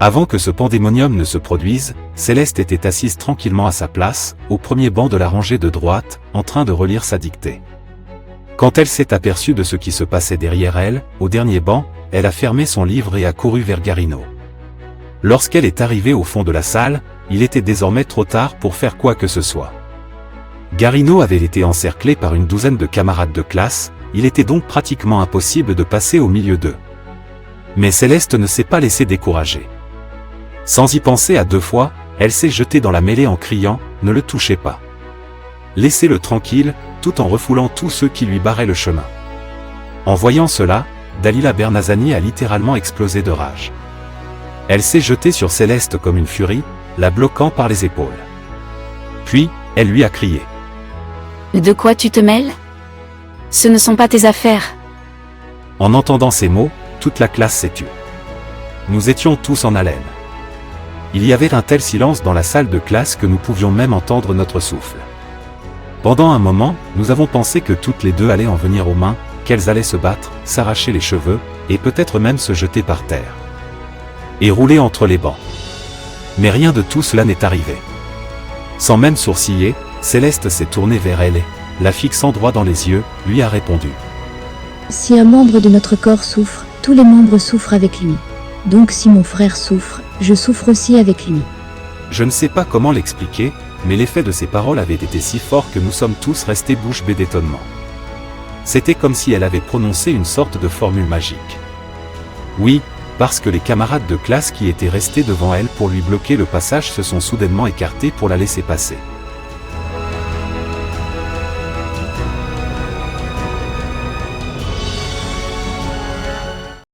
Avant que ce pandémonium ne se produise, Céleste était assise tranquillement à sa place, au premier banc de la rangée de droite, en train de relire sa dictée. Quand elle s'est aperçue de ce qui se passait derrière elle, au dernier banc, elle a fermé son livre et a couru vers Garino. Lorsqu'elle est arrivée au fond de la salle, il était désormais trop tard pour faire quoi que ce soit. Garino avait été encerclé par une douzaine de camarades de classe, il était donc pratiquement impossible de passer au milieu d'eux. Mais Céleste ne s'est pas laissée décourager. Sans y penser à deux fois, elle s'est jetée dans la mêlée en criant « Ne le touchez pas ». Laissez-le tranquille, tout en refoulant tous ceux qui lui barraient le chemin. En voyant cela, Dalila Bernazani a littéralement explosé de rage. Elle s'est jetée sur Céleste comme une furie, la bloquant par les épaules. Puis, elle lui a crié. De quoi tu te mêles? Ce ne sont pas tes affaires. En entendant ces mots, toute la classe s'est tue. Nous étions tous en haleine. Il y avait un tel silence dans la salle de classe que nous pouvions même entendre notre souffle. Pendant un moment, nous avons pensé que toutes les deux allaient en venir aux mains, qu'elles allaient se battre, s'arracher les cheveux, et peut-être même se jeter par terre. Et rouler entre les bancs. Mais rien de tout cela n'est arrivé. Sans même sourciller, Céleste s'est tournée vers elle et, la fixant droit dans les yeux, lui a répondu. Si un membre de notre corps souffre, tous les membres souffrent avec lui. Donc si mon frère souffre, je souffre aussi avec lui. Je ne sais pas comment l'expliquer, mais l'effet de ces paroles avait été si fort que nous sommes tous restés bouche bée d'étonnement. C'était comme si elle avait prononcé une sorte de formule magique. Oui, parce que les camarades de classe qui étaient restés devant elle pour lui bloquer le passage se sont soudainement écartés pour la laisser passer.